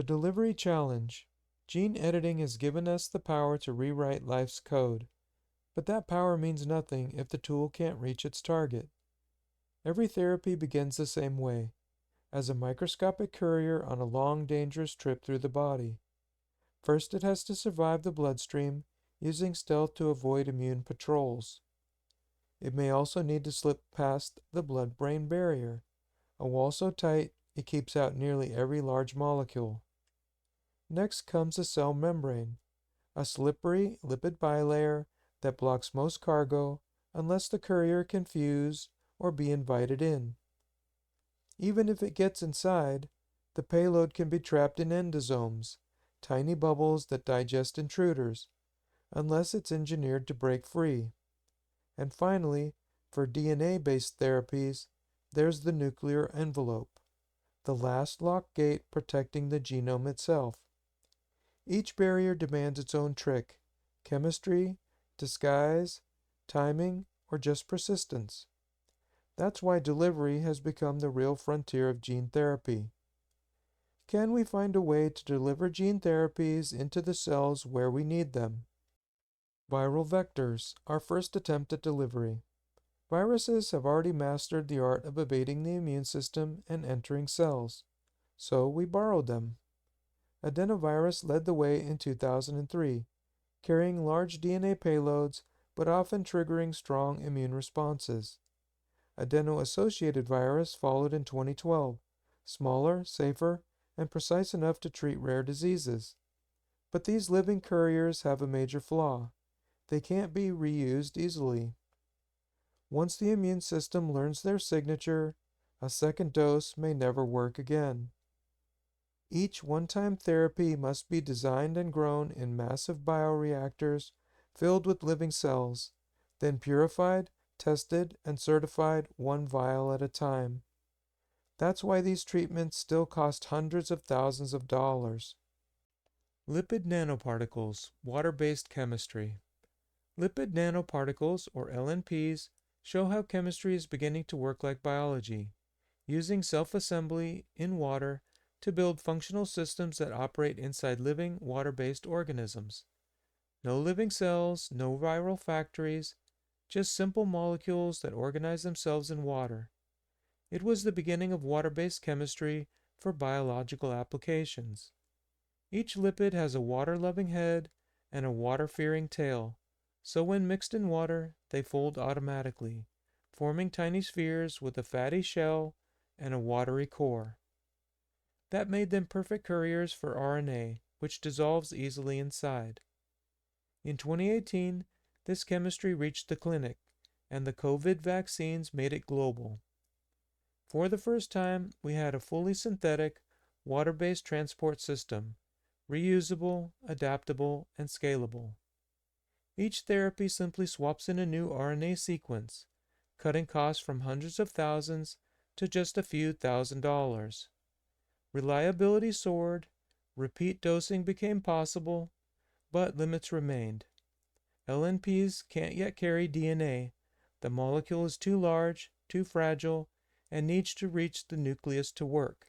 The delivery challenge. Gene editing has given us the power to rewrite life's code, but that power means nothing if the tool can't reach its target. Every therapy begins the same way, as a microscopic courier on a long, dangerous trip through the body. First, it has to survive the bloodstream, using stealth to avoid immune patrols. It may also need to slip past the blood-brain barrier, a wall so tight it keeps out nearly every large molecule. Next comes the cell membrane, a slippery lipid bilayer that blocks most cargo unless the courier can fuse or be invited in. Even if it gets inside, the payload can be trapped in endosomes, tiny bubbles that digest intruders, unless it's engineered to break free. And finally, for DNA-based therapies, there's the nuclear envelope, the last locked gate protecting the genome itself. Each barrier demands its own trick: chemistry, disguise, timing, or just persistence. That's why delivery has become the real frontier of gene therapy. Can we find a way to deliver gene therapies into the cells where we need them? Viral vectors, our first attempt at delivery. Viruses have already mastered the art of evading the immune system and entering cells, so we borrowed them. Adenovirus led the way in 2003, carrying large DNA payloads but often triggering strong immune responses. Adeno-associated virus followed in 2012, smaller, safer, and precise enough to treat rare diseases. But these living couriers have a major flaw. They can't be reused easily. Once the immune system learns their signature, a second dose may never work again. Each one-time therapy must be designed and grown in massive bioreactors filled with living cells, then purified, tested, and certified one vial at a time. That's why these treatments still cost hundreds of thousands of dollars. Lipid nanoparticles, water-based chemistry. Lipid nanoparticles, or LNPs, show how chemistry is beginning to work like biology, using self-assembly in water to build functional systems that operate inside living, water-based organisms. No living cells, no viral factories, just simple molecules that organize themselves in water. It was the beginning of water-based chemistry for biological applications. Each lipid has a water-loving head and a water-fearing tail, so when mixed in water, they fold automatically, forming tiny spheres with a fatty shell and a watery core. That made them perfect couriers for RNA, which dissolves easily inside. In 2018, this chemistry reached the clinic, and the COVID vaccines made it global. For the first time, we had a fully synthetic, water-based transport system, reusable, adaptable, and scalable. Each therapy simply swaps in a new RNA sequence, cutting costs from hundreds of thousands to just a few $1,000s. Reliability soared, repeat dosing became possible, but limits remained. LNPs can't yet carry DNA. The molecule is too large, too fragile, and needs to reach the nucleus to work.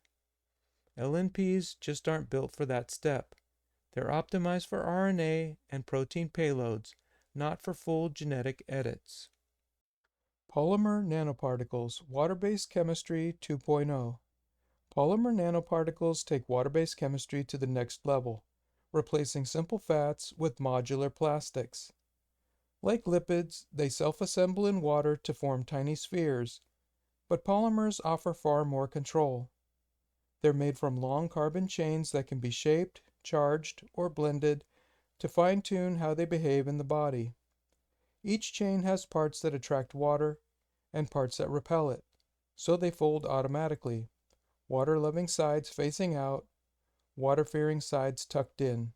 LNPs just aren't built for that step. They're optimized for RNA and protein payloads, not for full genetic edits. Polymer nanoparticles, water-based chemistry 2.0. Polymer nanoparticles take water-based chemistry to the next level, replacing simple fats with modular plastics. Like lipids, they self-assemble in water to form tiny spheres, but polymers offer far more control. They're made from long carbon chains that can be shaped, charged, or blended to fine-tune how they behave in the body. Each chain has parts that attract water and parts that repel it, so they fold automatically, water-loving sides facing out, water-fearing sides tucked in.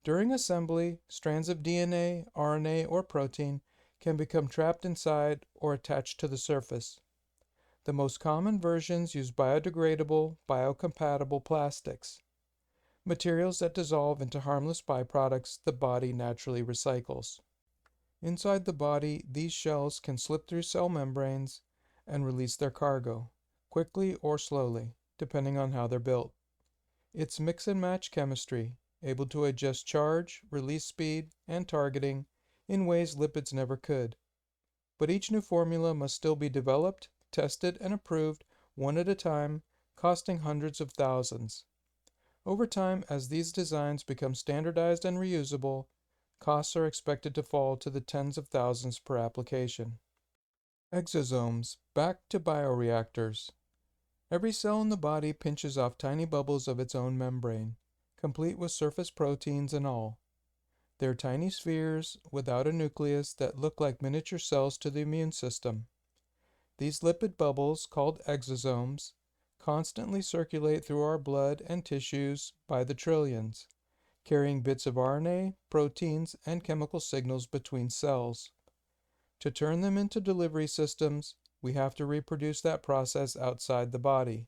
During assembly, strands of DNA, RNA, or protein can become trapped inside or attached to the surface. The most common versions use biodegradable, biocompatible plastics, materials that dissolve into harmless byproducts the body naturally recycles. Inside the body, these shells can slip through cell membranes and release their cargo, quickly or slowly, depending on how they're built. It's mix and match chemistry, able to adjust charge, release speed, and targeting in ways lipids never could. But each new formula must still be developed, tested, and approved one at a time, costing hundreds of thousands. Over time, as these designs become standardized and reusable, costs are expected to fall to the tens of thousands per application. Exosomes, back to bioreactors. Every cell in the body pinches off tiny bubbles of its own membrane, complete with surface proteins and all. They're tiny spheres without a nucleus that look like miniature cells to the immune system. These lipid bubbles, called exosomes, constantly circulate through our blood and tissues by the trillions, carrying bits of RNA, proteins, and chemical signals between cells. To turn them into delivery systems, we have to reproduce that process outside the body.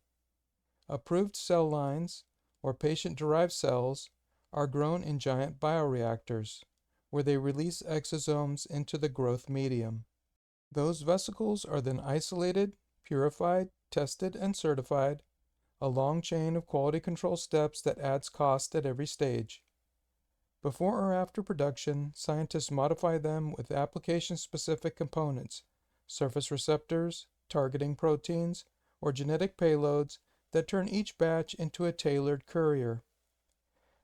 Approved cell lines, or patient-derived cells, are grown in giant bioreactors, where they release exosomes into the growth medium. Those vesicles are then isolated, purified, tested, and certified, a long chain of quality control steps that adds cost at every stage. Before or after production, scientists modify them with application-specific components, surface receptors, targeting proteins, or genetic payloads that turn each batch into a tailored courier.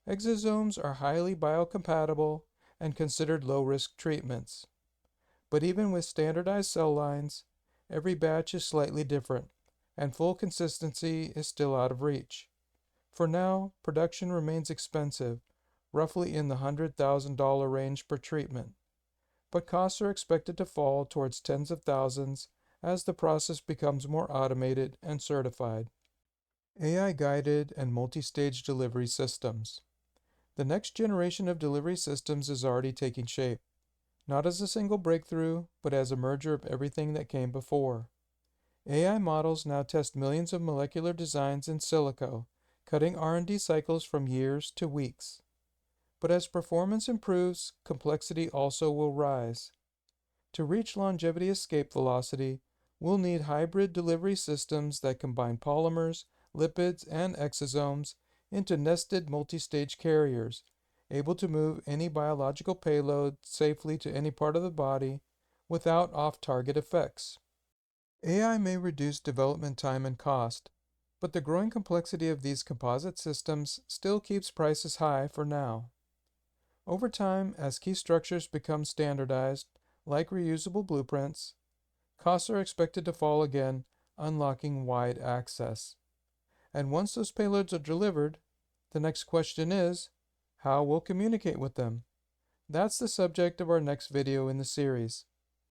Exosomes are highly biocompatible and considered low-risk treatments. But even with standardized cell lines, every batch is slightly different, and full consistency is still out of reach. For now, production remains expensive, roughly in the $100,000 range per treatment, but costs are expected to fall towards tens of thousands as the process becomes more automated and certified. AI-guided and multistage delivery systems. The next generation of delivery systems is already taking shape, not as a single breakthrough, but as a merger of everything that came before. AI models now test millions of molecular designs in silico, cutting R&D cycles from years to weeks. But as performance improves, complexity also will rise. To reach longevity escape velocity, we'll need hybrid delivery systems that combine polymers, lipids, and exosomes into nested multistage carriers, able to move any biological payload safely to any part of the body without off-target effects. AI may reduce development time and cost, but the growing complexity of these composite systems still keeps prices high for now. Over time, as key structures become standardized, like reusable blueprints, costs are expected to fall again, unlocking wide access. And once those payloads are delivered, the next question is, how we'll communicate with them. That's the subject of our next video in the series.